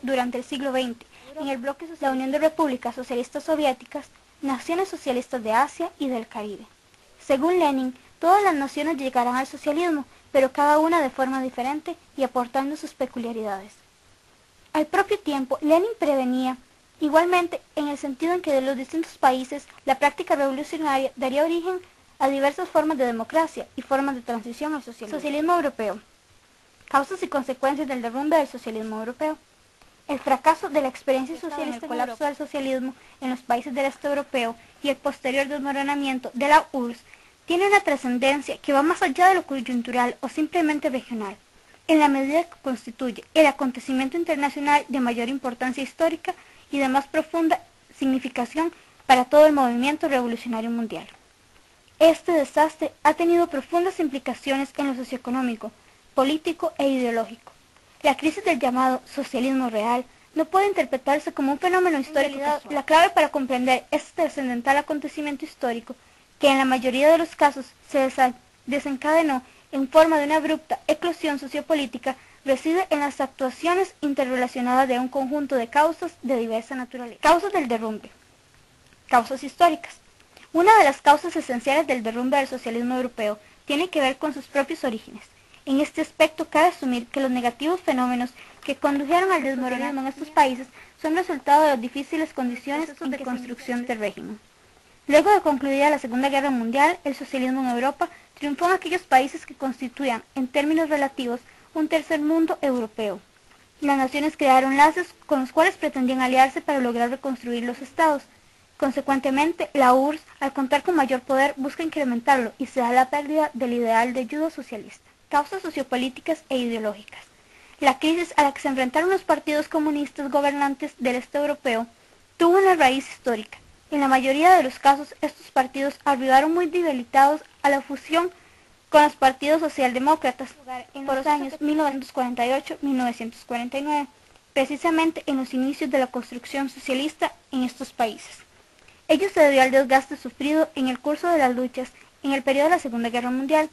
Durante el siglo XX, en el bloque social, la Unión de Repúblicas Socialistas Soviéticas, naciones socialistas de Asia y del Caribe. Según Lenin, todas las naciones llegarán al socialismo, pero cada una de forma diferente y aportando sus peculiaridades. Al propio tiempo, Lenin prevenía, igualmente, en el sentido en que de los distintos países, la práctica revolucionaria daría origen a diversas formas de democracia y formas de transición al socialismo. Socialismo europeo. Causas y consecuencias del derrumbe del socialismo europeo. El fracaso de la experiencia socialista, el colapso del socialismo en los países del este europeo y el posterior desmoronamiento de la URSS tiene una trascendencia que va más allá de lo coyuntural o simplemente regional, en la medida que constituye el acontecimiento internacional de mayor importancia histórica y de más profunda significación para todo el movimiento revolucionario mundial. Este desastre ha tenido profundas implicaciones en lo socioeconómico, político e ideológico. La crisis del llamado socialismo real no puede interpretarse como un fenómeno histórico casual. La clave para comprender este trascendental acontecimiento histórico, que en la mayoría de los casos se desencadenó en forma de una abrupta eclosión sociopolítica, reside en las actuaciones interrelacionadas de un conjunto de causas de diversa naturaleza. Causas del derrumbe. Causas históricas. Una de las causas esenciales del derrumbe del socialismo europeo tiene que ver con sus propios orígenes. En este aspecto cabe asumir que los negativos fenómenos que condujeron al desmoronamiento en estos países son resultado de las difíciles condiciones de construcción del régimen. Luego de concluida la Segunda Guerra Mundial, el socialismo en Europa triunfó en aquellos países que constituían, en términos relativos, un tercer mundo europeo. Las naciones crearon lazos con los cuales pretendían aliarse para lograr reconstruir los estados. Consecuentemente, la URSS, al contar con mayor poder, busca incrementarlo y se da la pérdida del ideal de ayuda socialista. Causas sociopolíticas e ideológicas. La crisis a la que se enfrentaron los partidos comunistas gobernantes del este europeo tuvo una raíz histórica. En la mayoría de los casos, estos partidos arribaron muy debilitados a la fusión con los partidos socialdemócratas por los años 1948-1949, precisamente en los inicios de la construcción socialista en estos países. Ello se debió al desgaste sufrido en el curso de las luchas en el periodo de la Segunda Guerra Mundial,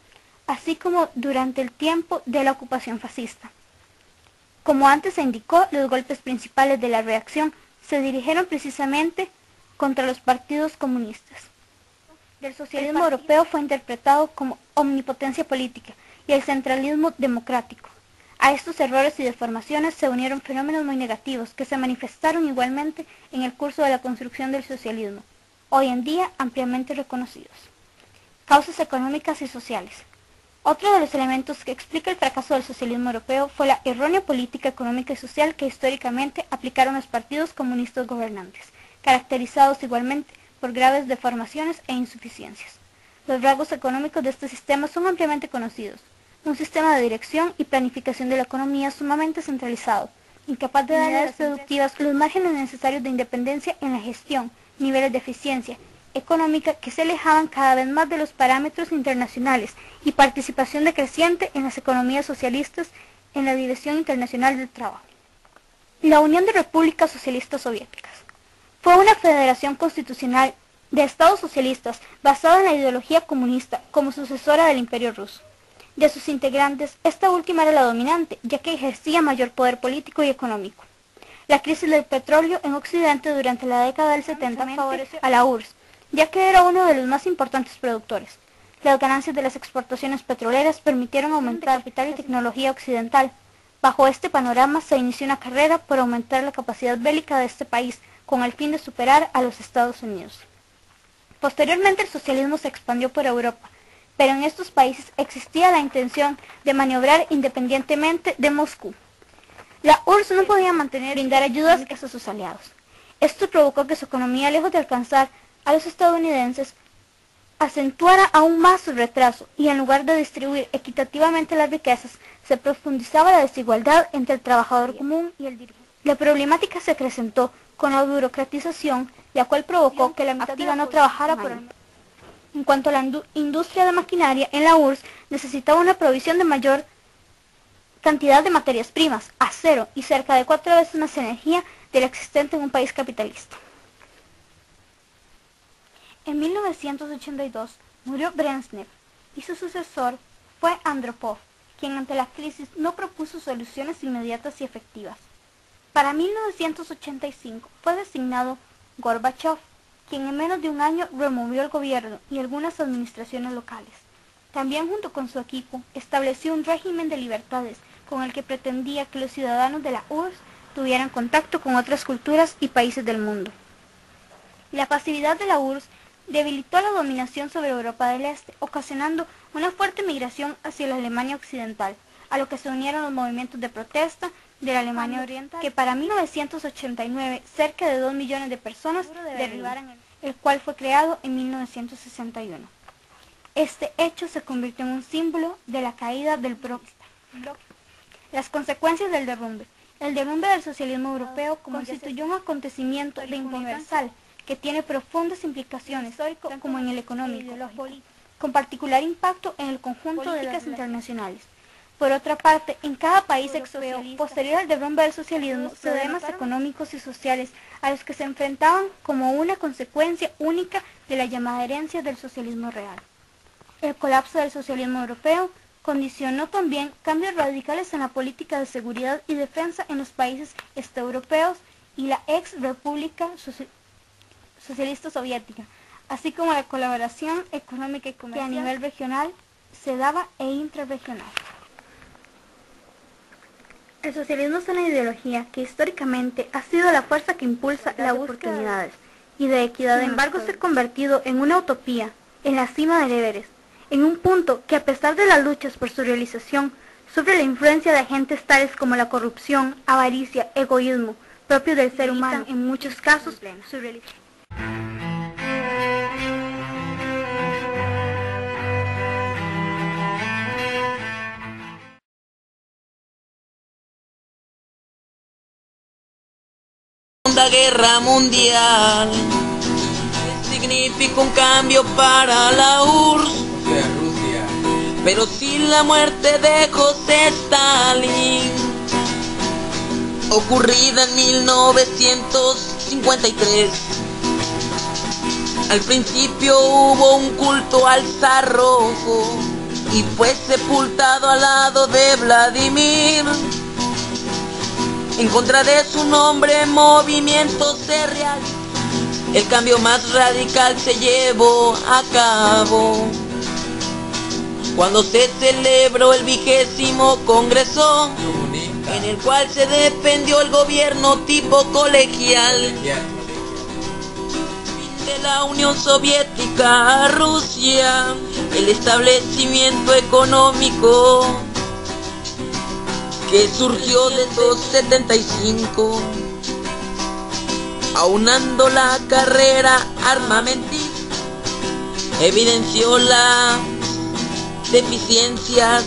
así como durante el tiempo de la ocupación fascista. Como antes se indicó, los golpes principales de la reacción se dirigieron precisamente contra los partidos comunistas. El socialismo europeo fue interpretado como omnipotencia política y el centralismo democrático. A estos errores y deformaciones se unieron fenómenos muy negativos que se manifestaron igualmente en el curso de la construcción del socialismo, hoy en día ampliamente reconocidos. Causas económicas y sociales. Otro de los elementos que explica el fracaso del socialismo europeo fue la errónea política económica y social que históricamente aplicaron los partidos comunistas gobernantes, caracterizados igualmente por graves deformaciones e insuficiencias. Los rasgos económicos de este sistema son ampliamente conocidos. Un sistema de dirección y planificación de la economía sumamente centralizado, incapaz de dar a las productivas los márgenes necesarios de independencia en la gestión, niveles de eficiencia económica que se alejaban cada vez más de los parámetros internacionales y participación decreciente en las economías socialistas en la Dirección Internacional del Trabajo. La Unión de Repúblicas Socialistas Soviéticas fue una federación constitucional de estados socialistas basada en la ideología comunista como sucesora del Imperio ruso. De sus integrantes, esta última era la dominante, ya que ejercía mayor poder político y económico. La crisis del petróleo en Occidente durante la década del 70 favoreció a la URSS, ya que era uno de los más importantes productores. Las ganancias de las exportaciones petroleras permitieron aumentar el capital y tecnología occidental. Bajo este panorama se inició una carrera por aumentar la capacidad bélica de este país, con el fin de superar a los Estados Unidos. Posteriormente el socialismo se expandió por Europa, pero en estos países existía la intención de maniobrar independientemente de Moscú. La URSS no podía brindar ayudas a sus aliados. Esto provocó que su economía, lejos de alcanzar a los estadounidenses, acentuara aún más su retraso y en lugar de distribuir equitativamente las riquezas, se profundizaba la desigualdad entre el trabajador común y el dirigente. La problemática se acrecentó con la burocratización, la cual provocó que la mitad activa no trabajara por el. En cuanto a la industria de maquinaria, en la URSS necesitaba una provisión de mayor cantidad de materias primas, acero y cerca de 4 veces más energía de la existente en un país capitalista. En 1982 murió Brezhnev y su sucesor fue Andropov, quien ante la crisis no propuso soluciones inmediatas y efectivas. Para 1985 fue designado Gorbachov, quien en menos de un año removió el gobierno y algunas administraciones locales. También junto con su equipo estableció un régimen de libertades con el que pretendía que los ciudadanos de la URSS tuvieran contacto con otras culturas y países del mundo. La pasividad de la URSS debilitó la dominación sobre Europa del Este, ocasionando una fuerte migración hacia la Alemania occidental, a lo que se unieron los movimientos de protesta de la Alemania Oriental, que para 1989 cerca de 2 millones de personas derribaron el cual fue creado en 1961. Este hecho se convirtió en un símbolo de la caída del bloque. Las consecuencias del derrumbe. El derrumbe del socialismo europeo constituyó un acontecimiento universal que tiene profundas implicaciones como en el económico, con particular impacto en el conjunto de las internacionales. Por otra parte, en cada país europeo, posterior al derrumbe del socialismo, se dan problemas económicos y sociales a los que se enfrentaban como una consecuencia única de la llamada herencia del socialismo real. El colapso del socialismo europeo condicionó también cambios radicales en la política de seguridad y defensa en los países europeos y la ex República Socialista Soviética, así como la colaboración económica y comercial que a nivel regional se daba e intrarregional. El socialismo es una ideología que históricamente ha sido la fuerza que impulsa las oportunidades y de equidad. Sin embargo, se ha convertido en una utopía, en la cima del Everest, en un punto que a pesar de las luchas por su realización, sufre la influencia de agentes tales como la corrupción, avaricia, egoísmo, propio del ser humano, en muchos casos, su realización. Segunda Guerra Mundial significó un cambio para la URSS, pero sin la muerte de José Stalin, ocurrida en 1953. Al principio hubo un culto al zar rojo y fue sepultado al lado de Vladimir. En contra de su nombre, movimiento se realizó. El cambio más radical se llevó a cabo cuando se celebró el 20º Congreso, en el cual se defendió el gobierno tipo colegial de la Unión Soviética a Rusia, el establecimiento económico que surgió de 1975, aunando la carrera armamentista, evidenció las deficiencias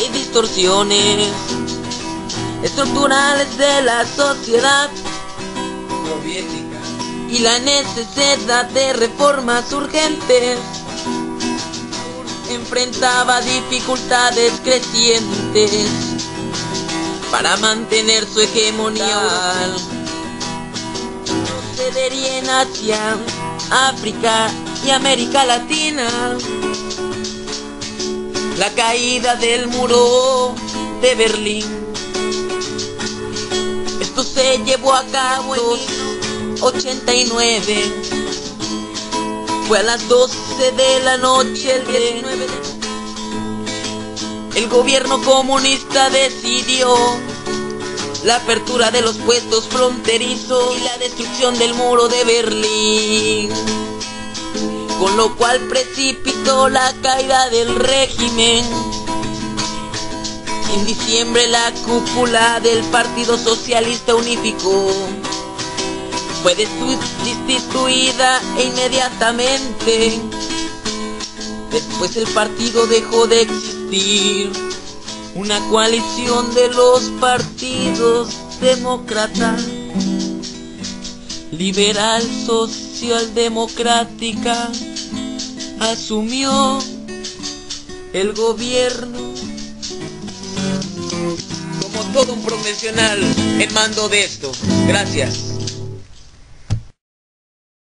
y distorsiones estructurales de la sociedad soviética y la necesidad de reformas urgentes. Enfrentaba dificultades crecientes para mantener su hegemonía. Procedería en Asia, África y América Latina. La caída del muro de Berlín. Esto se llevó a cabo en 1989. Fue a las 12 de la noche el 19 de... El gobierno comunista decidió la apertura de los puestos fronterizos y la destrucción del muro de Berlín, con lo cual precipitó la caída del régimen. En diciembre la cúpula del Partido Socialista Unificó fue destituida inmediatamente. Después el partido dejó de existir. Una coalición de los partidos demócrata, liberal, socialdemocrática asumió el gobierno como todo un profesional en mando de esto. Gracias.